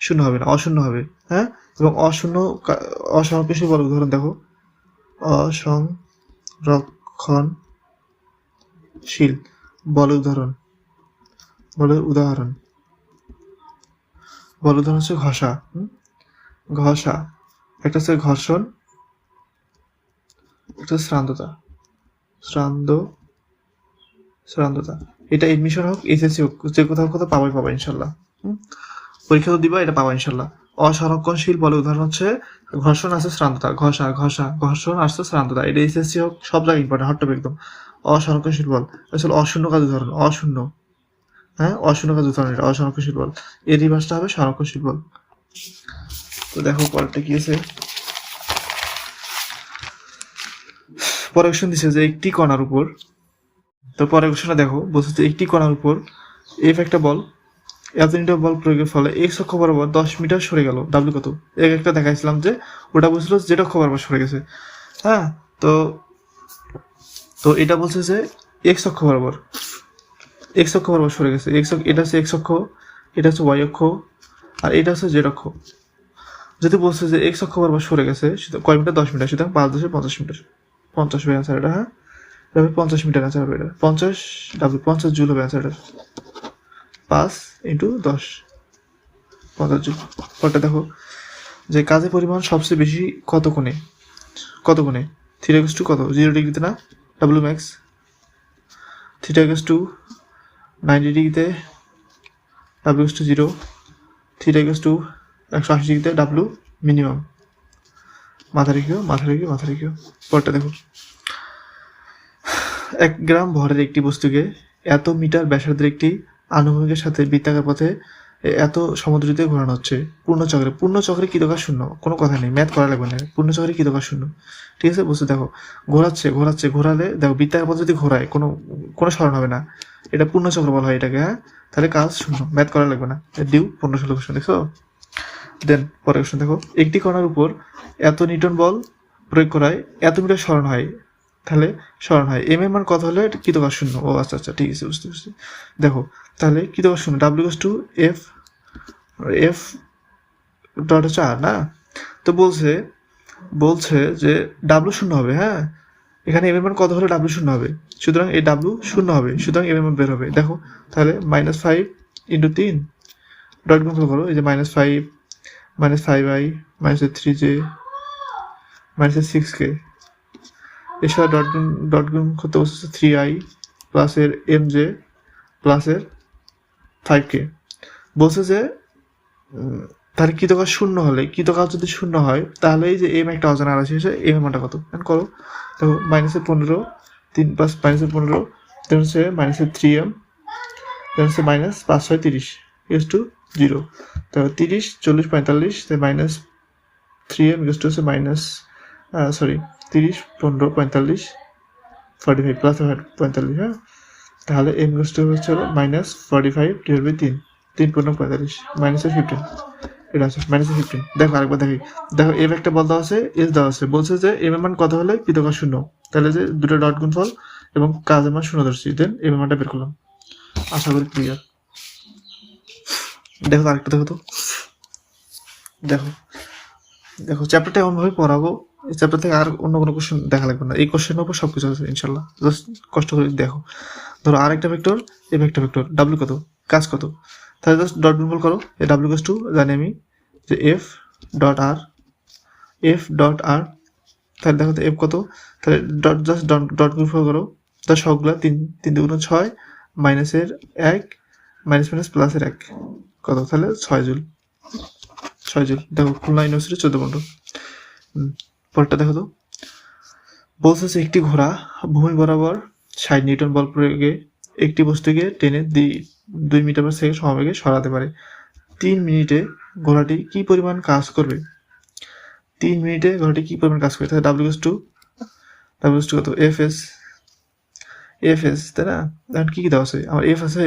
শূন্য হবে না, অশূন্য হবে। এবং অসংরক্ষণশীল বল উদাহরণ দেখো, অসংরক্ষণশীল বলের উদাহরণ হচ্ছে ঘষা, একটা হচ্ছে ঘর্ষণ, একটা শ্রান্ততা। এটা এডমিশন হোক, এইচএসসি হোক, যে কোথাও পাবা ইনশাল্লাহ। পরীক্ষা তো দিবা, এটা পাবা ইনশাল্লাহ। অসংরক্ষণশীল বলে উদাহরণ হচ্ছে ঘর্ষণ আছে শ্রান্ততা, ঘর্ষণ আসছে শ্রান্ততা। এটা এইচএসসি হোক, সব জায়গায় ইম্পর্টেন্ট, হট টপিক একদম। অসংরক্ষণশীল বল আসলে অশূন্য কাজ উদাহরণ, অশূন্য কাজ উদাহরণ, এটা অসংরক্ষণশীল বল, এর রিভার্সটা হবে সংরক্ষণশীল বল। তো দেখো পরেরটা কি আছে, পরের কোশ্চেন দিছে যে একটি কণার উপর, তো পরের কোশ্চেনটা দেখো, বলছে যে একটি কণার উপর এফ একটা বল, এত নিউটন বল প্রয়োগের ফলে এক্স অক্ষ বরাবর 10 মিটার সরে গেল, ডাব্লিউ কত? একটা দেখাইছিলাম যে ওটা বলছিল যেটা অক্ষ বরাবর সরে গেছে। হ্যাঁ, তো তো এটা বলছে যে এক্স অক্ষ বরাবর সরে গেছে। এটা হচ্ছে এক্স অক্ষ, এটা হচ্ছে ওয়াই অক্ষ, আর এটা হচ্ছে জেড অক্ষ। যদি বলছে যে এক্স অক্ষ বরাবর সরে গেছে, কয় মিটার? 10 মিটার, সুতরাং 5 × 10 = 50 মিটার। 50 হবে অ্যান্সার এটা। হ্যাঁ, এটা হবে 50 মিটার অ্যান্সার হবে এটা। 50 ডাব্লিউ 50 জুল হবে অ্যান্সার এটা। 5 × 10 50 জুল। পরটা দেখো যে কাজের পরিমাণ সবচেয়ে বেশি কত কোণে? থিটা ইকুয়ালস টু কত? 0 ডিগ্রিতে না, W max. Theta equals to 90 ডিগ্রিতে, W equals to 0। Theta equals to 180 ডিগ্রিতে, ডাব্লিউ মিনিমাম। মাথা রেখেও। পরটা দেখো, 1 গ্রাম ভরের একটি বস্তুকে এত মিটার ব্যাসার্ধের একটি আনুভূমিকের সাথে বৃত্তাকার পথে এত সমদ্রুতিতে ঘোরানো হচ্ছে পূর্ণ চক্রে কৃতকার শূন্য। কোনো কথা নেই, ম্যাথ করা লাগবে না। পূর্ণ চক্রে কৃতকার শূন্য, ঠিক আছে? বস্তু দেখো ঘোরাচ্ছে, ঘোরালে দেখো বৃত্তাকার পথে যদি ঘোরায় কোনো স্মরণ হবে না, এটা পূর্ণ চক্র বলা হয় এটাকে। হ্যাঁ, তাহলে কাজ শূন্য, ম্যাথ করা লাগবে না। ডিউ 15 কোশ্চেন দেখছো। দেন পরের কোশ্চেন দেখো, একটি কণার উপর এত নিউটন বল প্রয়োগ করায় এত মিটার স্মরণ হয়, তাহলে স্মরণ হয় এম এর মান কত হলে কৃতকার শূন্য? ও আচ্ছা, ঠিক আছে, বুঝতে দেখো তাহলে কৃতকার শূন্য W equals to F dot হচ্ছে আর না। তো বলছে যে ডাব্লিউ শূন্য হবে। হ্যাঁ, এখানে এম এর মান কত হলে ডাব্লিউ শূন্য হবে? সুতরাং এই ডাব্লিউ শূন্য হবে, সুতরাং এম এর মান বের হবে। দেখো তাহলে -5 × 3 ডট গুণফল করো, এই যে -5 -5i -3j -6k, এর সাথে ডট গুণ করতে বসেছে 3i প্লাস এর mj প্লাস এর 5k। বলছে যে তাহলে কৃতকার শূন্য হলে, কৃতকার যদি শূন্য হয় তাহলে এই যে এম একটা অজানা রাশি এসে এম এর মানটা কত করো। দেখো -15 3 প্লাস -15 দেন হচ্ছে -3m দেন হচ্ছে -5 6 30 ইকুয়ালস টু 0। তাহলে 30 40 45 -3m ইকুয়ালস টু হচ্ছে -30 15 45 45 প্লাস 45। হ্যাঁ, তাহলে m ইকুয়ালস টু হচ্ছে -45 / 3 3 × 45 -15, এটা আছে -15। দেখো আরেকবার দেখো এম একটা বল দেওয়া আছে, এস দেওয়া আছে, বলছে যে এম এর মান কত হলে কৃতকার শূন্য, তাহলে যে দুটো ডট গুণফল এবং কাজের মান শূন্য ধরছি, দেন এম এর মানটা বের করলাম। আশা করি ক্লিয়ার। দেখো আরেকটা দেখো তো, দেখো চ্যাপ্টারটা এমনভাবে পড়াবো, এই চ্যাপ্টার থেকে আর অন্য কোনো কোশ্চেন দেখা লাগবে না, এই কোশ্চেনের উপর সবকিছু আছে ইনশাল্লাহ। জাস্ট কষ্ট করে দেখো। ধরো আরেকটা ভেক্টর, এম একটা ভেক্টর, ডাব্লিউ কত, কাজ কত, তাহলে জাস্ট ডট গুণফল করো। এই ডাব্লিউ ইকুয়ালস টু জানি আমি যে এফ ডট আর, তাহলে দেখো তো এফ কত, তাহলে ডট গুণফল করো, তার সবগুলা 3 × 2 = 6 মাইনাসের 1 মাইনাস প্লাসের 1 কত, তাহলে 6 জুল। দেখো খুলনা ইউনিভার্সিটি 14 পরেরটা দেখো তো, বলছে যে একটি ঘোড়া ভূমি বরাবর 60 নিউটন বল প্রয়োগে একটি বস্তুকে টেনে 2 মিটার/সেকেন্ড সমবেগে সরাতে পারে। 3 মিনিটে ঘোড়াটি কি পরিমাণ কাজ করবে? 3 মিনিটে ঘোড়াটি কি পরিমাণ কাজ করবে? তাহলে ডাব্লিউ ইকুয়ালস টু কত, এফ এস, তাই না? এখন কি দেওয়া আছে? আমার এফ আছে,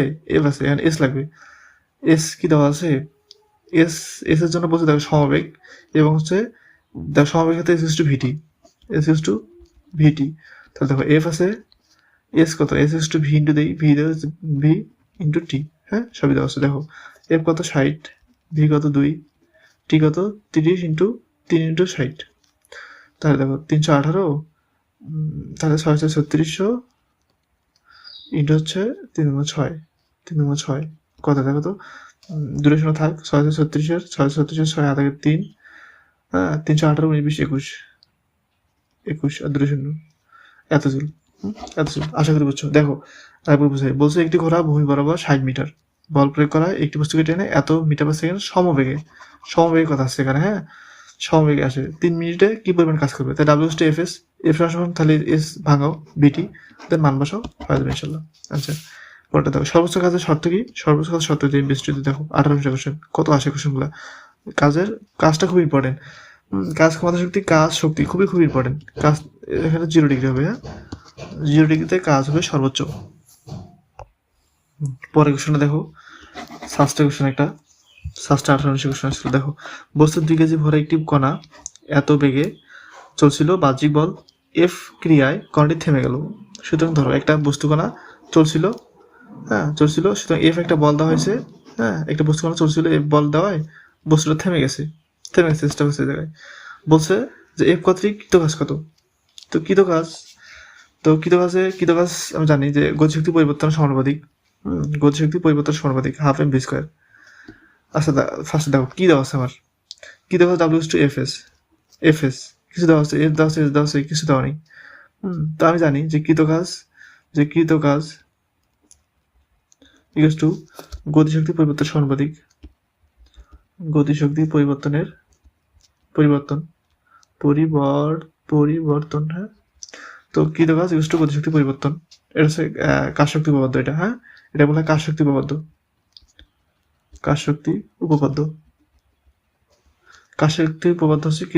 এখন এস লাগবে। এস কি দেওয়া আছে? এস এর জন্য বলছে দেখো সমবেগ, এবং হচ্ছে দেখো সমবেগ ক্ষেত্রে এস ইকুয়ালস টু ভিটি। তাহলে দেখো এফ আছে, এস কত, S equals to V into দেই, ভি ইন্টু টি। হ্যাঁ, সবই দেওয়া আছে। দেখো এফ কত 60, ভি কত 2, টি কত 30 × 3 × 60, তাহলে দেখো 318, তাহলে 63600 ইন্টু হচ্ছে 3 × 6 কত, দেখো তো দূরে শোনা থাক, 636 6 হাতে 3, হ্যাঁ 318 19 20 21 আর দূরে শূন্য, এত জুল। আশা করি বুঝছো। দেখো তারপর বুঝাই, বলছে একটি ঘোড়া ভূমি বরাবর 60 মিটার বল প্রয়োগ করা একটি বস্তুকে টেনে এত মিটার/সেকেন্ড সমবেগে কথা আসছে এখানে। হ্যাঁ, সমবেগে আসে 3 মিনিটে কি পরিমাণ কাজ করবে? তাই W equals to F S, সমান তাহলে এস ভাঙাও বিটি, দেন মান বসাও, হয়ে যাবে ইনশাল্লাহ। আচ্ছা, পরটা দেখো সর্বোচ্চ কাজের শর্ত কি? সর্বোচ্চ কাজের শর্ত দিয়ে বিস্তৃত দেখো 18 কোশ্চেন, কত আসে কোশ্চেনগুলো। কাজটা খুব ইম্পর্টেন্ট। কাজ ক্ষমতা শক্তি, কাজ শক্তি খুবই খুবই ইম্পর্টেন্ট। কাজ এখানে 0 ডিগ্রি হবে, হ্যাঁ 0 ডিগ্রিতে কাজ হবে সর্বোচ্চ। পরের কোশ্চেনটা দেখো, সাস্টে কোশ্চেন একটা, সাস্টে 18 কোশ্চেন আসছিল। দেখো, বস্তুর 2 কেজি ভরা একটি কণা এত বেগে চলছিল, বাহ্যিক বল এফ ক্রিয়ায় কণাটি থেমে গেল। সুতরাং ধরো একটা বস্তু কণা চলছিল, হ্যাঁ চলছিল, সুতরাং এফ একটা বল দেওয়া হয়েছে, হ্যাঁ একটা বস্তু কণা চলছিল, এফ বল দেওয়ায় বস্তুটা থেমে গেছে, চেষ্টা করছে জায়গায়। বলছে যে এফ কর্তৃক কৃতকাজ কত। তো কৃতকাজ, আমি জানি যে গতিশক্তি পরিবর্তন সমানুপাতিক, গতিশক্তি পরিবর্তন সমানুপাতিক হাফ এম ভি স্কোয়ার। আচ্ছা ফার্স্টে দেখো কি দেওয়া আছে আমার, কি দেওয়া আছে, ডাব্লিউ টু এফ এস কিছু দেওয়া আছে, এফ দেওয়া আছে, এস দেওয়া আছে, কিছু দেওয়া নেই। তো আমি জানি যে কৃতকাজ ইকুয়ালস টু গতিশক্তি পরিবর্তন সমানুপাতিক, গতিশক্তি পরিবর্তন, হ্যাঁ। তো কৃতকাজ ইকুয়ালস টু গতিশক্তি পরিবর্তন, এটা হচ্ছে কাজ শক্তি উপপাদ্য, এটা, হ্যাঁ এটা বলা হয় কাজ শক্তি উপপাদ্য, কাজ শক্তি উপপাদ্য হচ্ছে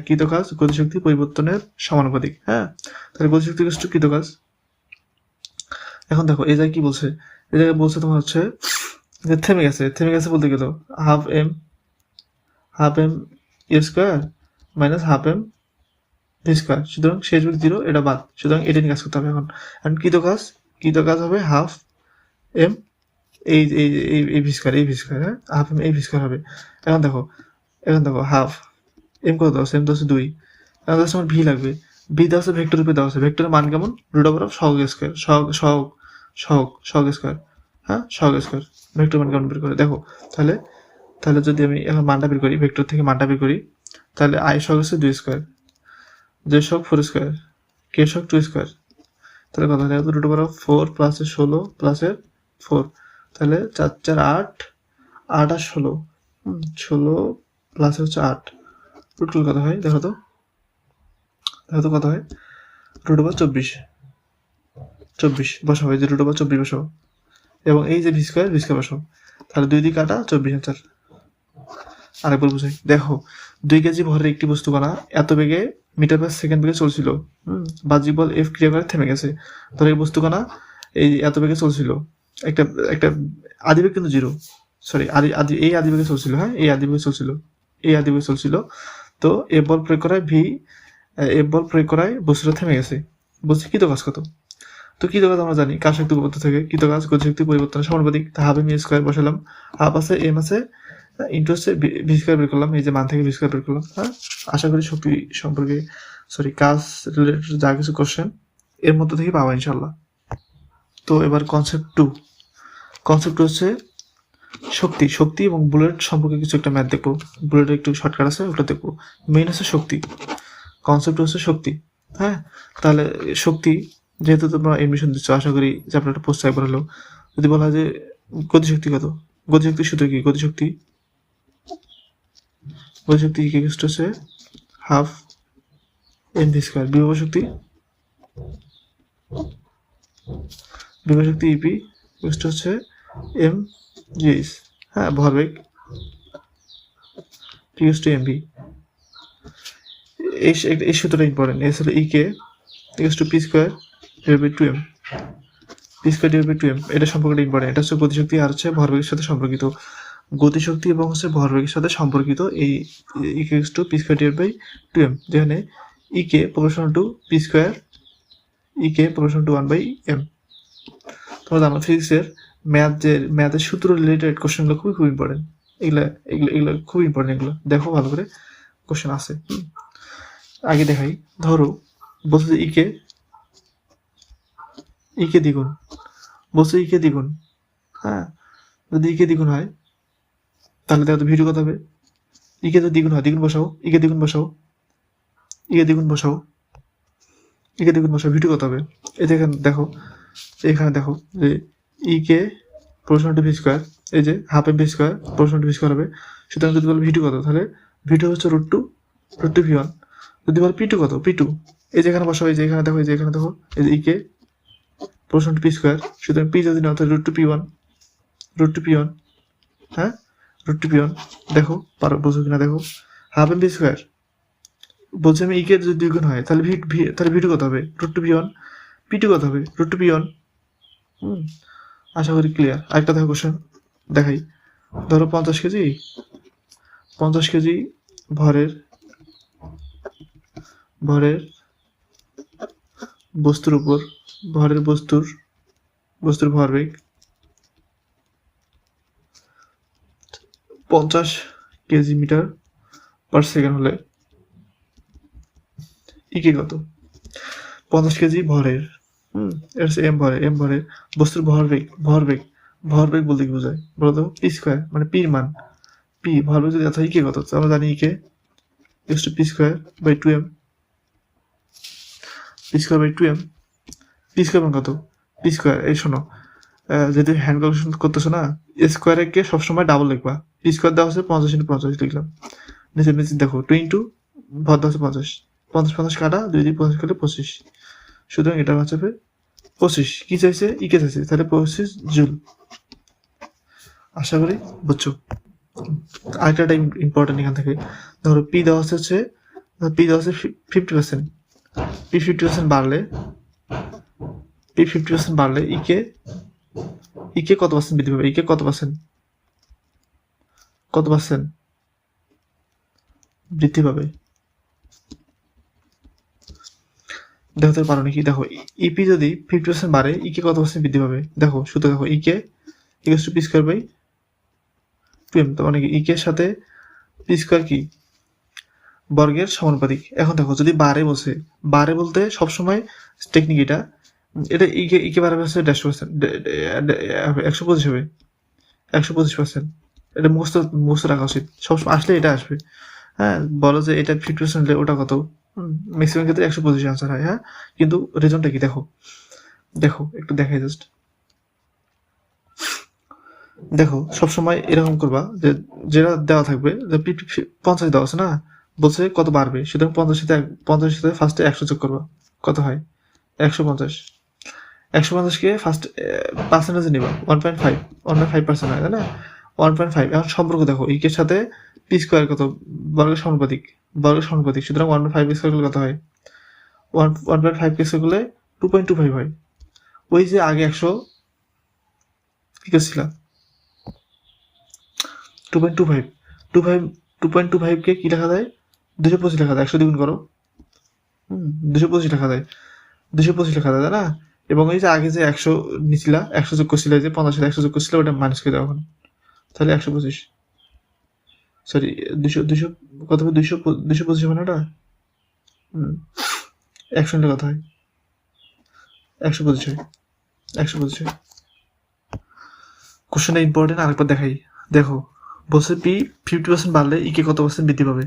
কৃতকাজ গতিশক্তি পরিবর্তনের সমানুপাতিক, হ্যাঁ। তাহলে গতিশক্তি ইকুয়ালস টু কৃতকাজ। এখন দেখো এই জায়গায় কি বলছে, এই জায়গায় বলছে তোমার হচ্ছে যে থেমে গেছে বলতে গেল half M A square minus half M V square. সুতরাং শেষ বিন্দু 0, এটা বাদ, সুতরাং এটা নিয়ে কাজ করতে হবে। এখন কৃতকাজ হবে হাফ এম এই ভি স্কোয়ার, হ্যাঁ হাফ এম এই ভি স্কোয়ার হবে। এখন দেখো হাফ এম কত দেওয়া আছে, এম দেওয়া আছে 2, এখন দেওয়া আমার ভি লাগবে, ভি দেওয়া আছে ভেক্টর রূপে দেওয়া আছে, ভেক্টরের মান কেমন, রুট ওভার অফ সহগ স্কোয়ার, সহগ স্কোয়ার, হ্যাঁ সহগ স্কোয়ার, ভেক্টর মান কেমন বের করে দেখো। তাহলে যদি আমি এখন মানটা বের করি, ভেক্টর থেকে মানটা বের করি, তাহলে আই সহগ আছে 2 স্কোয়ার, জে সহগ 4 স্কোয়ার, কে সহগ 2 স্কোয়ার, তাহলে কত হয় রুট ওভার অফ 4 প্লাসের 16 প্লাসের 4, তাহলে 4 4 8, 8 আর 16, 16 প্লাস হচ্ছে 8, রুট কত হয় দেখো তো কত হয়, রুট ওভার 24 বসাবো, এই যে রুট ওভার 24 বসাবো, এবং এই যে ভি স্কোয়ার বসাবো, তাহলে 2 দিয়ে কাটা 24,000। আরেকবার বুঝাই, দেখো 2 কেজি ভরের একটি বস্তু কণা এত বেগে মিটার পার সেকেন্ড বেগে চলছিল, বাহ্যিক বল এফ ক্রিয়া করে থেমে গেছে। ধরো এই বস্তু কণা এই এত বেগে চলছিল, একটা আদিবেগ কিন্তু 0, সরি এই আদিবেগে চলছিল, হ্যাঁ এই আদিবেগে চলছিল। তো এফ বল প্রয়োগ করায় বস্তুটা থেমে গেছে। বলছি কৃতকাজ কত। তো কৃতকাজ আমরা জানি কাজ শক্তি উপপাদ্য থেকে, কৃতকাজ গতিশক্তি পরিবর্তন সমানুপাতিক, হাফ এম স্কোয়ার বসালাম, হাফ আছে এম আছে, ইন্টু হচ্ছে ভি স্কোয়ার বের করলাম, এই যে মান থেকে ভি স্কোয়ার বের করলাম, হ্যাঁ। আশা করি শক্তি সম্পর্কে কাজ রিলেটেড যা কিছু কোশ্চেন এর মধ্যে থেকে পাবো ইনশাল্লাহ। তো এবার কনসেপ্ট টু হচ্ছে শক্তি এবং বুলেট সম্পর্কে কিছু একটা ম্যাথ দেখবো, বুলেটের একটু শর্টকাট আছে ওটা দেখবো। মেইন হচ্ছে শক্তি, কনসেপ্ট হচ্ছে শক্তি, হ্যাঁ। তাহলে শক্তি, যেহেতু তোমরা এডমিশন দিচ্ছ, আশা করি চ্যাপ্টারটা পোস্ট একবার হলো, যদি বলা হয় যে গতিশক্তি কত, গতিশক্তির সূত্র কি, গতিশক্তি ইকুয়াল টু হচ্ছে হাফ এম ভি স্কোয়ার, বিভব শক্তি ইপি ইকুয়াল টু হচ্ছে এম জিএস, হ্যাঁ ভরবেগ ইকুয়াল টু এমভি। এই সূত্রটা ইম্পর্টেন্ট, এস হলো E K equal to P square divide by 2m, এটা সম্পর্কটা ইম্পর্টেন্ট। এটা হচ্ছে গতিশক্তি আর হচ্ছে ভরবেগের সাথে সম্পর্কিত, গতিশক্তি এবং হচ্ছে ভরবেগের সাথে সম্পর্কিত এই equal to P square divide by 2m, যেখানে E K proportional to P square, E K proportional to 1/m। তোমরা জানো ফিজিক্সের ম্যাথের সূত্র রিলেটেড কোশ্চেনগুলো খুবই ইম্পর্টেন্ট, এগুলো খুব ইম্পর্টেন্ট, এগুলো দেখো ভালো করে, কোশ্চেন আছে। আগে দেখাই, ধরো বলছে ইকে দ্বিগুণ, হ্যাঁ যদি ইকে দ্বিগুণ হয় তাহলে দেখো ভিডিও কত হবে, ইকে তো দ্বিগুণ হয়, দ্বিগুণ বসাও, ভিডিও কত হবে। এখানে দেখো যে EK proportional to V square, এই যে half M V square proportional to V square হবে। সুতরাং যদি বলো ভিডিও কত, তাহলে ভিডিও হচ্ছে রুট টু ভি1। যদি বলো পি2 কত, পি2 এই যেখানে বসাও, এই যে এখানে দেখো, এই যে EK proportional to P square, সুতরাং পি যদি না তাহলে রুট টু পি1, হ্যাঁ রুট টু পি1। দেখো পারো, বুঝো কিনা দেখো, হাফ এম ভি স্কোয়ার বলছি আমি ইকে যদি 2 গুণ হয় তাহলে তাহলে ভি টু কত হবে, root two V one. P two কত হবে, রুট টু ভি ওয়ান। আশা করি ক্লিয়ার। আরেকটা দেখো কোশ্চেন দেখাই। ধরো 50 কেজি ভরের বস্তুর উপর বস্তুর ভরবেগ 50 কেজি মিটার পার সেকেন্ড হলে ইকে কত? 50 কেজি ভরের এম ভরের বস্তুর ভরবেগ বলতে কি বোঝায় বলতো? পি স্কোয়ার, মানে পির মান। পি ভরবেগ যদি আছে ইকে কত, আমরা জানি E K is to P square by 2m। P square by 2m। P square মান কত? পি স্কোয়ার, এই শোনো, যদি হ্যান্ড ক্যালকুলেশন করতেছো না, স্কোয়ারে কে সবসময় ডাবল লিখবা। পি স্কোয়ার দেওয়া হচ্ছে 50 × 50 লিখলাম। নিচে দেখো 2 ইন্টু ভর দেওয়া হচ্ছে 50 কাটা 2 দিয়ে 50 কাটে 25, সুতরাং এটা হচ্ছে 25। কি চাইছে? ইকে চাইছে, তাহলে 25 জুল। আশা করি বুঝছো। আরেকটা ইম্পর্টেন্ট এখান থেকে, ধরো পি দেওয়া হচ্ছে 50%। পি 50% বাড়লে ইকে কত পার্সেন্ট বৃদ্ধি পাবে? ইকে কত পার্সেন্ট বৃদ্ধি পাবে? দেখতে পারো নাকি? দেখো ইপি যদি 50% বাড়ে ইকে কত পার্সেন্ট বৃদ্ধি পাবে? দেখো শুধু দেখো E K equal to P square by 2m। তো মানে ইকের সাথে পি স্কোয়ার কি বর্গের সমানুপাতিক। এখন দেখো যদি বাড়ে বলতে সবসময় টেকনিক এটা ইকে বাড়াবে হচ্ছে 125 হবে, 125%। এটা মুখস্থ রাখা উচিত, সবসময় আসলে এটা আসবে। হ্যাঁ, বলো যে এটা 50% হলে ওটা কত, ম্যাক্সিমাম ক্ষেত্রে 125 আনসার হয়। হ্যাঁ, কিন্তু রিজনটা কি দেখো একটু দেখাই জাস্ট। দেখো সবসময় এরকম করবা যে যেটা দেওয়া থাকবে, যে 50 দেওয়া আছে না, বলছে কত বাড়বে, সুতরাং 50 সাথে ফার্স্টে 100 যোগ করবা, কত হয় 150কে ফার্স্ট পার্সেন্টেজে নিবা 1.5% হয়, তাই না? 1.5। এখন সম্পর্ক দেখো ইকের সাথে পি স্কোয়ার কত, বর্গের সমানুপাতিক, সুতরাং 1.5 স্কোয়ার করলে কত হয়? 1.5 স্কোয়ার করলে 2.25 হয়। ওই যে আগে 100 কি করছিলাম 2.25 কে কি লেখা যায়? 225 লেখা যায়। 100 দ্বিগুণ করো, 225 লেখা যায়, 225 লেখা যায়, তাই না? এবং এই যে আগে যে 100 নিছিলা, 100 যোগ করছিল, যে 50 সাথে 100 যোগ করছিল, ওটা মাইনাস করে দাও এখন, তাহলে 125, সরি 200 কত হবে? 225 মানে ওটা 100 নিলে কত হয়? 125 হয়, 125 হয়। কোশ্চেনটা ইম্পর্টেন্ট, আরেকবার দেখাই। দেখো বলছে পি 50% বাড়লে ইকে কত পার্সেন্ট বৃদ্ধি পাবে।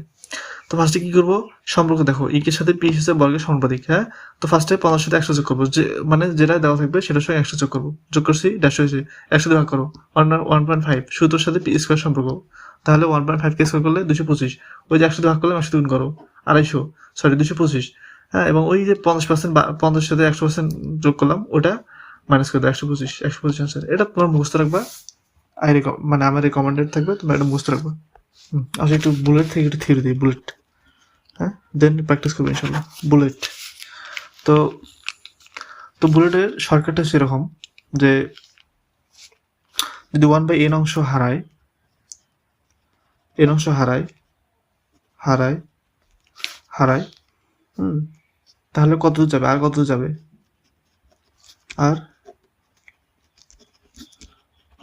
তো ফার্স্টে কি করবো? সম্পর্ক দেখো, ইকের সাথে পি হচ্ছে বর্গের সমানুপাতিক। হ্যাঁ, তো ফার্স্টে 50 সাথে 100 যোগ করবো, যে মানে যেটা দেওয়া থাকবে সেটার সঙ্গে 100 যোগ করবো। যোগ করছি, 150 হয়েছে, 100 দিয়ে ভাগ করো, 1.5 সূত্রের সাথে পি স্কোয়ার সম্পর্ক, তাহলে 1.5 কে স্কোয়ার করলে 225। ওই যে 100 দিয়ে ভাগ করলে 100 গুণ করো, 225। হ্যাঁ, এবং ওই যে 50% 50 সাথে 100% যোগ করলাম, ওটা মাইনাস করে দাও, 125 আনসার। এটা তোমার মুখস্থ রাখবা, মানে আমার রেকমেন্ডেড থাকবে, তোমরা এটা মুখস্থ রাখবা। আচ্ছা, একটু বুলেট থেকে একটু থিওরি দিই, বুলেট। হ্যাঁ, দেন প্র্যাকটিস করবো ইনশাল্লাহ। বুলেট তো বুলেটের শর্টকাটটা সেরকম যে যদি 1/n অংশ হারায় তাহলে কত দূর যাবে?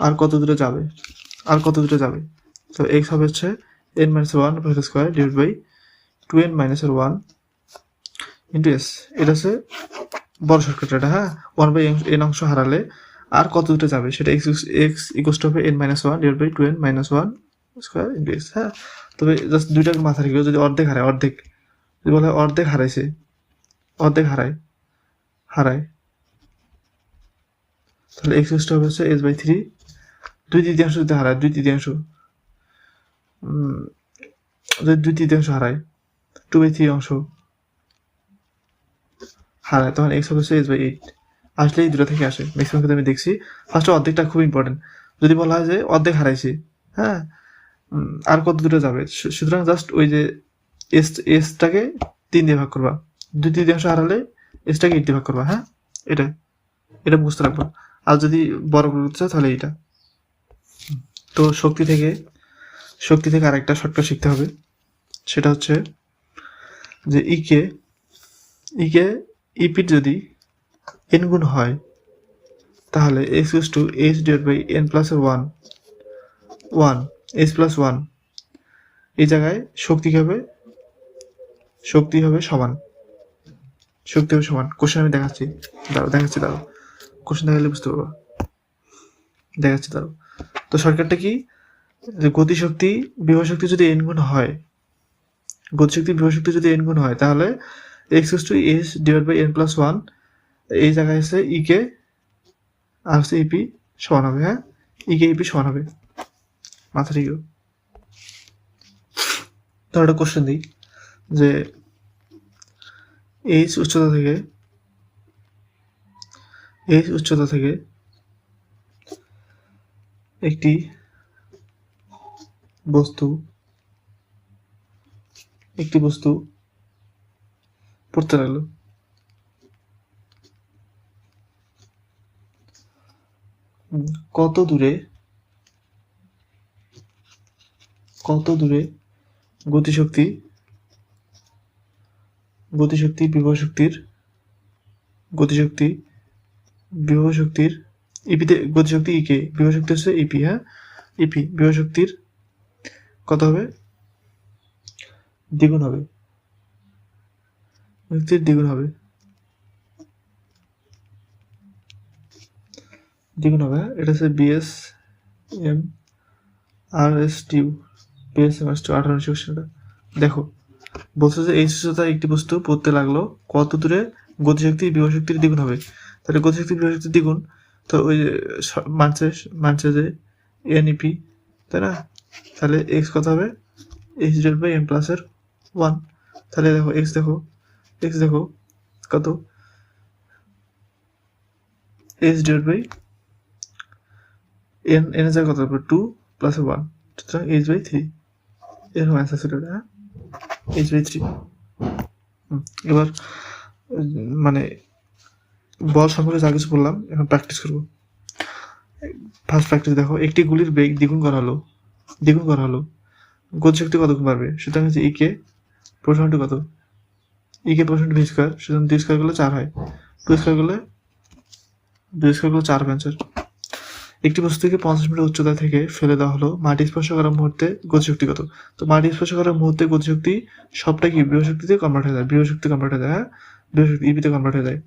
আর কত দূরে যাবে? তো x হবে হচ্ছে n-1 square divide by 2n - 1 into s। এটা হচ্ছে বড় শর্টকাট এটা। হ্যাঁ, 1/n অংশ হারালে আর কত দূরে যাবে সেটা x ইকুয়াল টু হবে n-1 divide by 2n - 1 square into s। হ্যাঁ, তবে জাস্ট দুইটাকে মাথা রেখে, যদি অর্ধেক যদি বলা হয় অর্ধেক হারায়, তাহলে x ইকুয়াল টু হবে হচ্ছে s/3। 2/3 যদি হারায়, 2/3 যদি 2/3 হারায়, 2/3 অংশ হারায়, তখন x হবে s/8। আসলে এই দুটো থেকে আসে, ম্যাক্সিমাম ক্ষেত্রে আমি দেখছি। ফার্স্টে অর্ধেকটা খুব ইম্পর্টেন্ট। যদি বলা হয় যে অর্ধেক হারাইছে, হ্যাঁ, আর কত দূরে যাবে। সুতরাং জাস্ট ওই যে এসটাকে 3 দিয়ে ভাগ করবা, 2/3 হারালে এসটাকে 8 দিয়ে ভাগ করবা। হ্যাঁ, এটা বুঝতে রাখবা। আর যদি বড় করতে চাও তাহলে এইটা। তো শক্তি থেকে আরেকটা শর্টকাট শিখতে হবে, সেটা হচ্ছে যে ইকে ইপির যদি n গুণ হয় তাহলে x equals to h divide by n plus 1 h plus 1 এই জায়গায় শক্তি হবে সমান। কোশ্চেন আমি দেখাচ্ছি দাঁড়াও কোশ্চেন দেখালে বুঝতে পারবো। দেখাচ্ছি দাঁড়াও। তো শর্টকাটটা কি, যে গতিশক্তি বিভব শক্তি যদি n গুণ হয়, তাহলে x equals to h divide by n plus 1 এই জায়গায় এসে ইকে আর হচ্ছে ইপি সমান হবে। হ্যাঁ, ইকে ইপি সমান হবে। মাথা ঠিক। তো একটা কোশ্চেন দিই যে এইচ উচ্চতা থেকে একটি বস্তু পড়তে লাগলো। কত দূরে গতিশক্তি বিভব শক্তির ইপিতে গতিশক্তি ইকে, বিভব শক্তি হচ্ছে ইপি। হ্যাঁ, ইপি বিভব শক্তির কত হবে, দ্বিগুণ হবে। এটা হচ্ছে বিএস এম আর এস টিউ, দেখো বলছে যে এই উচ্চতা একটি বস্তু পড়তে লাগলো, কত দূরে গতিশক্তি বিভব শক্তির দ্বিগুণ হবে। তাহলে গতিশক্তি বিভব শক্তির দ্বিগুণ, তো ওই মানছে যে এনইপি, তাই না? তাহলে এক্স কত হবে, H divide by M plus এর 1। তাহলে দেখো এক্স দেখো কত, এইচ ডিভাইড বাই এন এর জায়গায় কত হবে 2 প্লাস 1, সুতরাং এইচ বাই 3 এরকম অ্যান্সার ছিল। হ্যাঁ, এইচ বাই 3। এবার মানে বল সম্পর্কে যা কিছু বললাম এখন প্র্যাকটিস করবো। ফার্স্ট প্র্যাকটিস দেখো, একটি গুলির বেগ দ্বিগুণ করা হলো, গতিশক্তি কত গুণ বাড়বে। সুতরাং হচ্ছে ইকে প্রশ্নটি কত, ইকে প্রশ্নটি ভি স্কোয়ার, সুতরাং 2 স্কোয়ার করলে 4 হয়, 2 স্কোয়ার করলে 4 হবে অ্যান্সার। একটি বস্তুকে 50 মিটার উচ্চতা থেকে ফেলে দেওয়া হলো, মাটি স্পর্শ করার মুহূর্তে গতিশক্তি কত। তো মাটি স্পর্শ করার মুহূর্তে গতিশক্তি সবটা কি বিভব শক্তিতে কনভার্ট হয়ে যায়, হ্যাঁ, বিভব শক্তি ইবিতে কনভার্ট হয়ে যায়।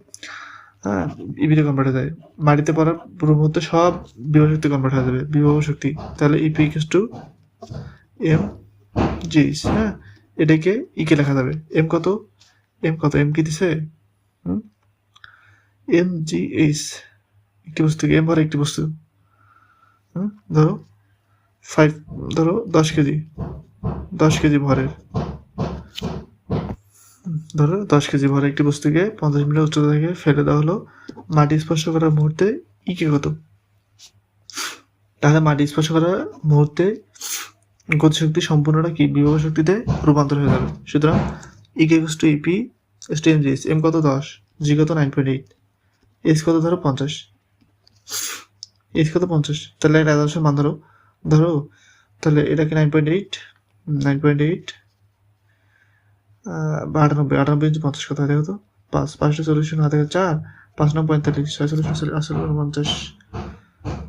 হ্যাঁ, ইবিতে কনভার্ট হয়ে যায়। মাটিতে পড়ার পুরো মুহূর্তে সব বিভব শক্তি কনভার্ট হয়ে যাবে, বিভব শক্তি। তাহলে EP equals to M GH. হ্যাঁ, এটাকে ইকে লেখা যাবে। এম এম কি দিছে, এম জিএইচ। একটি বস্তু, এম ভর একটি বস্তু, ধরো 10 কেজি ভরের, ধরো 10 কেজি ভরের একটি বস্তুকে 50 মিটার উচ্চতা থেকে ফেলে দেওয়া হলো, মাটি স্পর্শ করার মুহূর্তে ইকে কত। তাহলে মাটি স্পর্শ করার মুহূর্তে গতিশক্তি সম্পূর্ণটা কি বিভব শক্তিতে রূপান্তর হয়ে যাবে। সুতরাং ইকে equals to E P is to M GS. M কত 10, জি কত 9.8, এস কত ধরো 50, তাহলে এটা আদর্শের মান ধরো তাহলে এটাকে 9.8 98 ইঞ্চি 50 কত হয় দেখো তো, 5 সলিউশন হাতে 4, 5 9 45, 6 সলিউশন 49,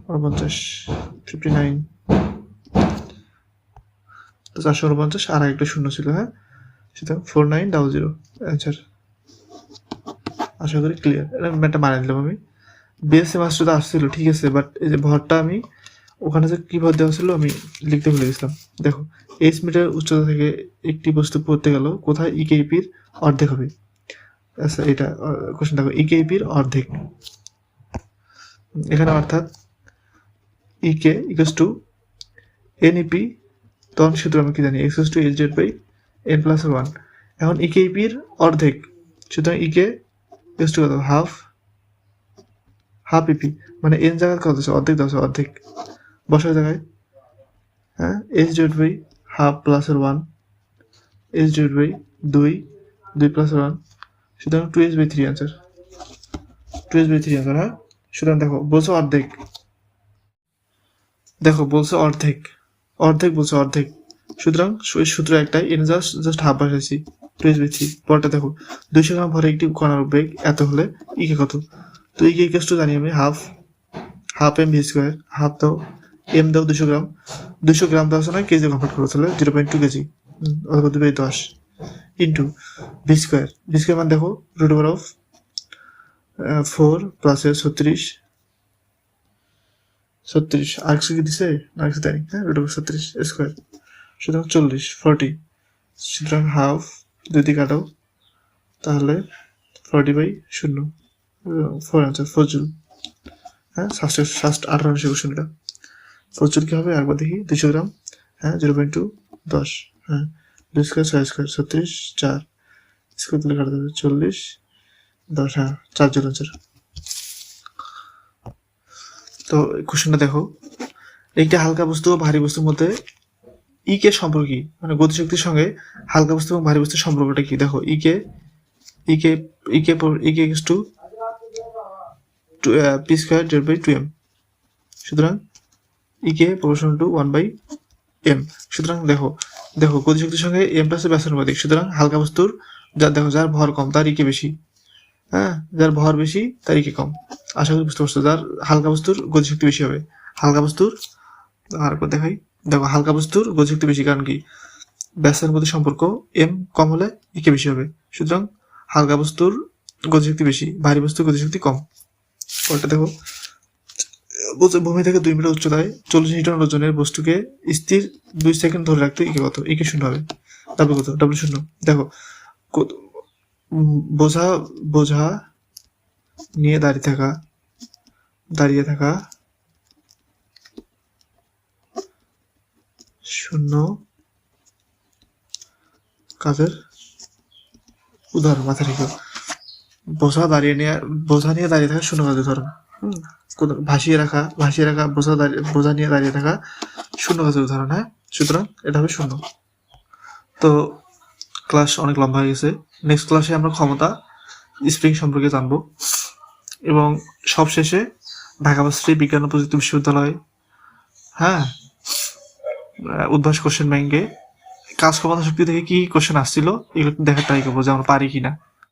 59, তো 449 আর একটা শূন্য ছিল। হ্যাঁ, সেটা 4900 অ্যান্সার। আশা করি ক্লিয়ার। এটা মানে দিলাম আমি। বিএসসি মাস্টার আসছিল ঠিক আছে, বাট এই যে ভরটা আমি ওখানে যে কি ভর দেওয়া ছিল আমি লিখতে ভুলে গেছিলাম। দেখো 8 মিটার উচ্চতা থেকে একটি বস্তু পড়তে গেল, কোথায় ইকেইপির অর্ধেক হবে। আচ্ছা, এটা কোশ্চেন দেখো, ইকেইপির অর্ধেক এখানে, অর্থাৎ ইকে ইকুয়ালস টু এনইপি, তখন সূত্র আমি কি জানি, X equals to H Z by N plus 1। এখন ইকেইপির অর্ধেক, সুতরাং ইকে ইকুয়ালস টু কত, হাফ ইপি, মানে এন জায়গায় কত আছে, অর্ধেক দেওয়া আছে, অর্ধেক বসার জায়গায় হ্যাঁ, h ডিভাইড বাই হাফ প্লাসের 1, h ডিভাইড বাই 2 প্লাসের 1, সুতরাং 2h by 3 answer, 2h by 3 answer. হ্যাঁ, সুতরাং দেখো বলছে অর্ধেক, দেখো বলছে অর্ধেক, বলছে অর্ধেক, সুতরাং সূত্র একটাই, এনে জাস্ট হাফ বসাইছি, 2h বাই 3। পরটা দেখো 200 গ্রাম ভরে একটি কণার বেগ এত হলে ইকে কত, তো ইকে ইকুয়াল টু জানি আমি half M V square, half দাও এম দাও 200 গ্রাম, 200 গ্রাম দেওয়া আছে না, কেজি কনভার্ট করে তাহলে 0.2 কেজি অথবা 2/10 ইন্টু ভি স্কোয়ার, মানে দেখো রুট ওভার অফ 4 প্লাস 36 আর কিছু কি দিছে না, কিছু দেয়নি। হ্যাঁ, রুট ওভার 36 স্কোয়ার, সুতরাং 40 সুতরাং হাফ 2 দিয়ে কাটাও, তাহলে 40/0, 4 আনসার, 4 জুল। হ্যাঁ, ফার্স্ট 18 কোশ্চেনটা 4 জুল কি হবে একবার দেখি, 200 গ্রাম, হ্যাঁ 0.2 10, হ্যাঁ 2 স্কোয়ার 6 স্কোয়ার 36 4 স্কোয়ার তুলে কাটা যাবে 40 10, হ্যাঁ 4 জুল আনসার। তো কোশ্চেনটা দেখো, একটি হালকা বস্তু ও ভারী বস্তুর মধ্যে ইকে সম্পর্ক কি, মানে গতিশক্তির সঙ্গে হালকা বস্তু এবং ভারী বস্তুর সম্পর্কটা কি, দেখো E K equals to P square divide by 2m, সুতরাং ইকে প্রপোর্শনাল টু 1/m। সুতরাং দেখো গতিশক্তির সঙ্গে m প্লাস ব্যাসানুপাতিক, সুতরাং হালকা বস্তুর যার ভর কম তার ইকে বেশি, হ্যাঁ যার ভর বেশি তার ইকে কম। আশা করি বুঝতে পারছো, যার হালকা বস্তুর গতিশক্তি বেশি হবে, হালকা বস্তুর আর দেখাই, দেখো হালকা বস্তুর গতিশক্তি বেশি, কারণ কি ব্যাসের মধ্যে সম্পর্ক m কম হলে ইকে বেশি হবে, সুতরাং হালকা বস্তুর গতিশক্তি বেশি, ভারী বস্তুর গতিশক্তি কম। পরটা দেখো, ভূমি থেকে 2 মিটার উচ্চতায় 40 নিউটন ওজনের বস্তুকে স্থির 2 সেকেন্ড ধরে রাখতে ইকে কত, ইকে শূন্য হবে, ডাব্লিউ কত, ডাব্লিউ শূন্য। দেখো বোঝা নিয়ে দাঁড়িয়ে থাকা শূন্য কাজের উদাহরণ, মাথায় রেখো, বোঝা নিয়ে দাঁড়িয়ে থাকা শূন্য কাজের উদাহরণ। ভাসিয়ে রাখা বোঝা নিয়ে দাঁড়িয়ে থাকা শূন্য কাজের উদাহরণ। হ্যাঁ, সুতরাং এটা হবে শূন্য। তো ক্লাস অনেক লম্বা হয়ে গেছে, নেক্সট ক্লাসে আমরা ক্ষমতা স্প্রিং সম্পর্কে জানবো, এবং সবশেষে ঢাকা ভার্সিটি বিজ্ঞান ও প্রযুক্তি বিশ্ববিদ্যালয়, হ্যাঁ উদ্ভাস কোশ্চেন ব্যাংকে কাজ ক্ষমতা শক্তি থেকে কি কোশ্চেন আসছিল এগুলো দেখার ট্রাই করবো যে আমরা পারি কিনা।